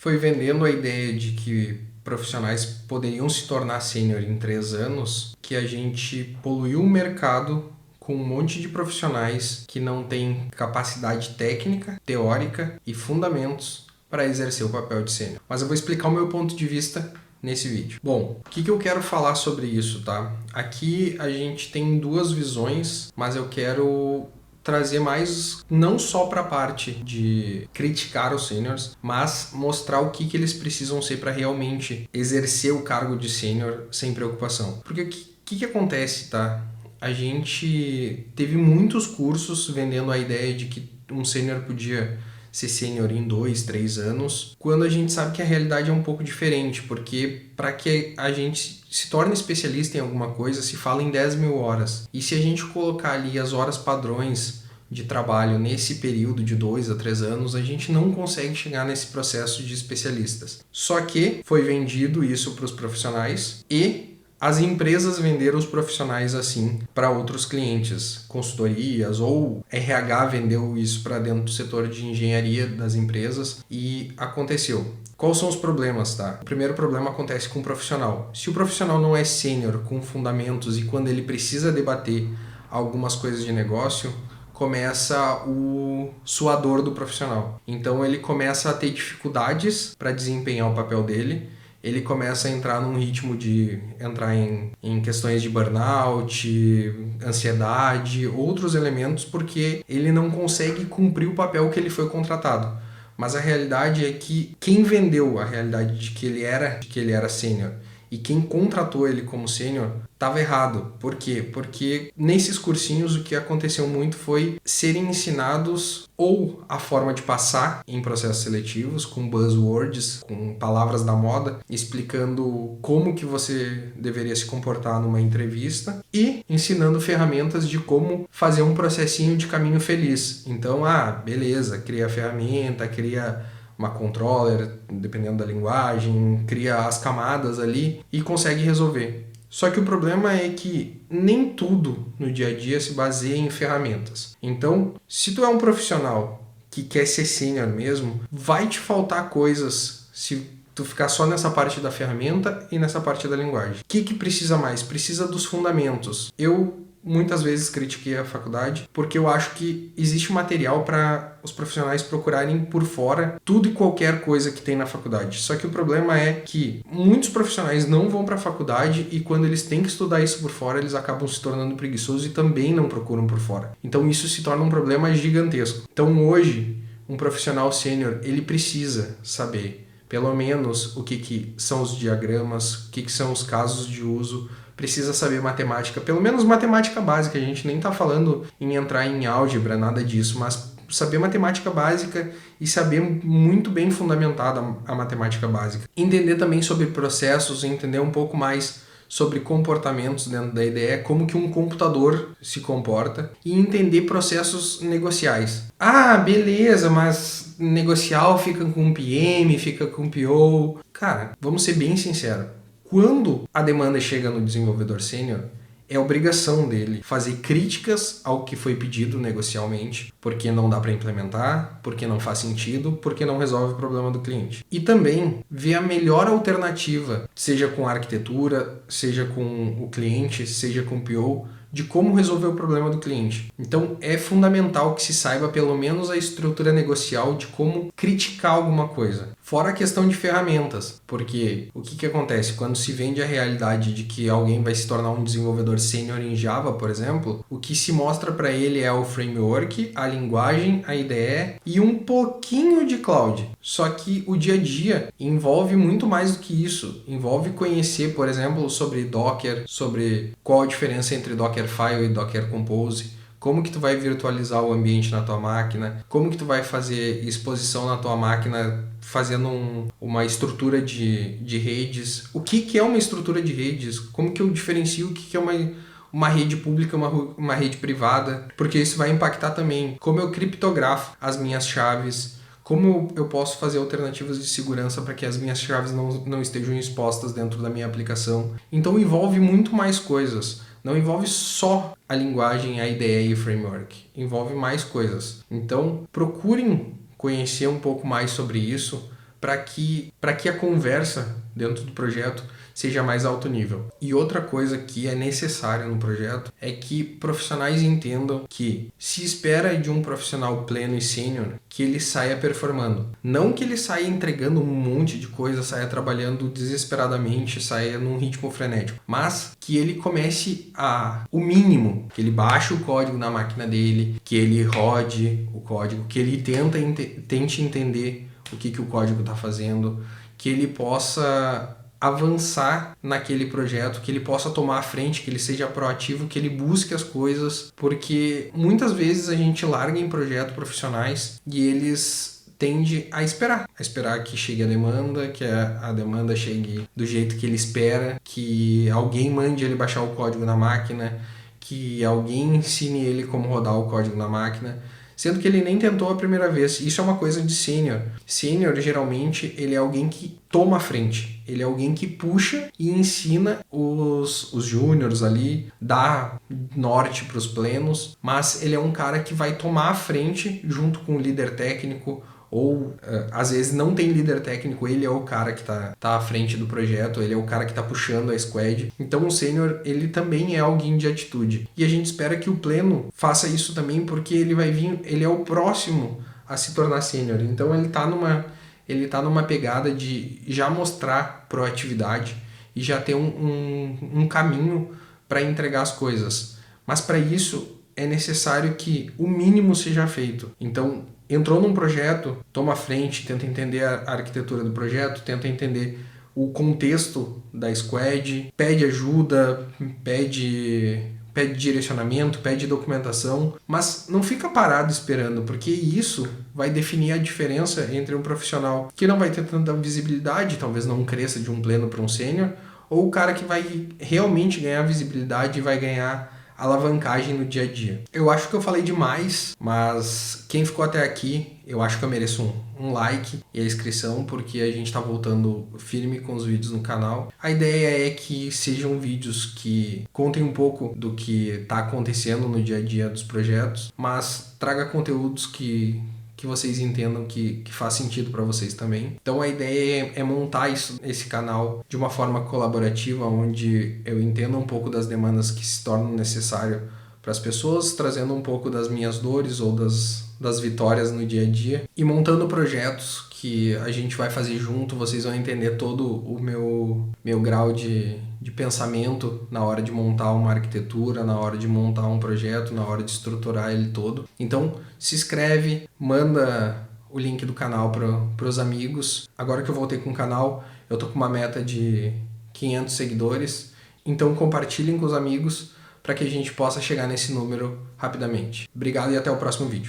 foi vendendo a ideia de que profissionais poderiam se tornar sênior em 3 anos que a gente poluiu o mercado com um monte de profissionais que não têm capacidade técnica, teórica e fundamentos para exercer o papel de sênior. Mas eu vou explicar o meu ponto de vista nesse vídeo. Bom, o que eu quero falar sobre isso, tá? Aqui a gente tem duas visões, mas eu quero trazer mais não só para a parte de criticar os sêniors, mas mostrar o que eles precisam ser para realmente exercer o cargo de sênior sem preocupação. Porque o que acontece, tá? A gente teve muitos cursos vendendo a ideia de que um sênior podia ser sênior em 2, 3 anos, quando a gente sabe que a realidade é um pouco diferente, porque para que a gente se torne especialista em alguma coisa, se fala em 10 mil horas. E se a gente colocar ali as horas padrões de trabalho nesse período de 2 a 3 anos, a gente não consegue chegar nesse processo de especialistas. Só que foi vendido isso para os profissionais e as empresas venderam os profissionais assim para outros clientes, consultorias ou RH vendeu isso para dentro do setor de engenharia das empresas e aconteceu. Quais são os problemas, tá? O primeiro problema acontece com o profissional. Se o profissional não é sênior com fundamentos e quando ele precisa debater algumas coisas de negócio, começa o suador do profissional. Então ele começa a ter dificuldades para desempenhar o papel dele, ele começa a entrar num ritmo de entrar em questões de burnout, ansiedade, outros elementos, porque ele não consegue cumprir o papel que ele foi contratado. Mas a realidade é que quem vendeu a realidade de que ele era sênior e quem contratou ele como sênior estava errado. Por quê? Porque nesses cursinhos o que aconteceu muito foi serem ensinados ou a forma de passar em processos seletivos, com buzzwords, com palavras da moda, explicando como que você deveria se comportar numa entrevista e ensinando ferramentas de como fazer um processinho de caminho feliz. Então, beleza, cria a ferramenta, cria uma controller, dependendo da linguagem, cria as camadas ali e consegue resolver. Só que o problema é que nem tudo no dia a dia se baseia em ferramentas. Então, se tu é um profissional que quer ser sênior mesmo, vai te faltar coisas se tu ficar só nessa parte da ferramenta e nessa parte da linguagem. O que precisa mais? Precisa dos fundamentos. Eu muitas vezes critiquei a faculdade porque eu acho que existe material para os profissionais procurarem por fora tudo e qualquer coisa que tem na faculdade. Só que o problema é que muitos profissionais não vão para a faculdade e quando eles têm que estudar isso por fora, eles acabam se tornando preguiçosos e também não procuram por fora. Então isso se torna um problema gigantesco. Então hoje, um profissional sênior, ele precisa saber pelo menos o que são os diagramas, o que são os casos de uso, precisa saber matemática, pelo menos matemática básica. A gente nem está falando em entrar em álgebra, nada disso, mas saber matemática básica e saber muito bem fundamentada a matemática básica. Entender também sobre processos, entender um pouco mais sobre comportamentos dentro da IDE, como que um computador se comporta e entender processos negociais. Beleza, mas negocial fica com PM, fica com PO. Cara, vamos ser bem sinceros. Quando a demanda chega no desenvolvedor sênior, é obrigação dele fazer críticas ao que foi pedido negocialmente, porque não dá para implementar, porque não faz sentido, porque não resolve o problema do cliente. E também ver a melhor alternativa, seja com a arquitetura, seja com o cliente, seja com o PO, de como resolver o problema do cliente. Então é fundamental que se saiba pelo menos a estrutura negocial de como criticar alguma coisa. Fora a questão de ferramentas, porque o que acontece? Quando se vende a realidade de que alguém vai se tornar um desenvolvedor sênior em Java, por exemplo, o que se mostra para ele é o framework, a linguagem, a IDE e um pouquinho de cloud. Só que o dia a dia envolve muito mais do que isso. Envolve conhecer, por exemplo, sobre Docker, sobre qual a diferença entre Dockerfile e Docker Compose, como que tu vai virtualizar o ambiente na tua máquina, como que tu vai fazer exposição na tua máquina fazendo uma estrutura de redes. O que é uma estrutura de redes? Como que eu diferencio o que é uma rede pública, uma rede privada? Porque isso vai impactar também como eu criptografo as minhas chaves, como eu posso fazer alternativas de segurança para que as minhas chaves não estejam expostas dentro da minha aplicação. Então envolve muito mais coisas. Não envolve só a linguagem, a IDE e o framework. Envolve mais coisas. Então procurem conhecer um pouco mais sobre isso para que a conversa dentro do projeto seja mais alto nível. E outra coisa que é necessária no projeto é que profissionais entendam que se espera de um profissional pleno e sênior que ele saia performando. Não que ele saia entregando um monte de coisa, saia trabalhando desesperadamente, saia num ritmo frenético, mas que ele comece o mínimo, que ele baixe o código na máquina dele, que ele rode o código, que ele tente entender o que o código está fazendo, que ele possa avançar naquele projeto, que ele possa tomar a frente, que ele seja proativo, que ele busque as coisas, porque muitas vezes a gente larga em projetos profissionais e eles tendem a esperar que chegue a demanda, que a demanda chegue do jeito que ele espera, que alguém mande ele baixar o código na máquina, que alguém ensine ele como rodar o código na máquina, sendo que ele nem tentou a primeira vez. Isso é uma coisa de sênior. Sênior, geralmente, ele é alguém que toma a frente. Ele é alguém que puxa e ensina os júniores ali, dá norte para os plenos, mas ele é um cara que vai tomar a frente junto com o líder técnico, ou às vezes não tem líder técnico, ele é o cara que tá à frente do projeto, ele é o cara que tá puxando a squad. Então o sênior, ele também é alguém de atitude. E a gente espera que o pleno faça isso também, porque ele vai vir, ele é o próximo a se tornar sênior. Então ele tá numa pegada de já mostrar proatividade e já ter um caminho para entregar as coisas. Mas para isso é necessário que o mínimo seja feito. Então, entrou num projeto, toma a frente, tenta entender a arquitetura do projeto, tenta entender o contexto da squad, pede ajuda, pede direcionamento, pede documentação, mas não fica parado esperando, porque isso vai definir a diferença entre um profissional que não vai ter tanta visibilidade, talvez não cresça de um pleno para um sênior, ou o cara que vai realmente ganhar visibilidade e vai ganhar alavancagem no dia a dia. Eu acho que eu falei demais, mas quem ficou até aqui, eu acho que eu mereço um like e a inscrição, porque a gente está voltando firme com os vídeos no canal. A ideia é que sejam vídeos que contem um pouco do que está acontecendo no dia a dia dos projetos, mas traga conteúdos que vocês entendam que faz sentido para vocês também. Então a ideia é montar esse canal de uma forma colaborativa, onde eu entenda um pouco das demandas que se tornam necessárias para as pessoas, trazendo um pouco das minhas dores ou das vitórias no dia a dia e montando projetos que a gente vai fazer junto. Vocês vão entender todo o meu grau de pensamento na hora de montar uma arquitetura, na hora de montar um projeto, na hora de estruturar ele todo. Então, se inscreve, manda o link do canal para os amigos. Agora que eu voltei com o canal, eu tô com uma meta de 500 seguidores, então compartilhem com os amigos para que a gente possa chegar nesse número rapidamente. Obrigado e até o próximo vídeo.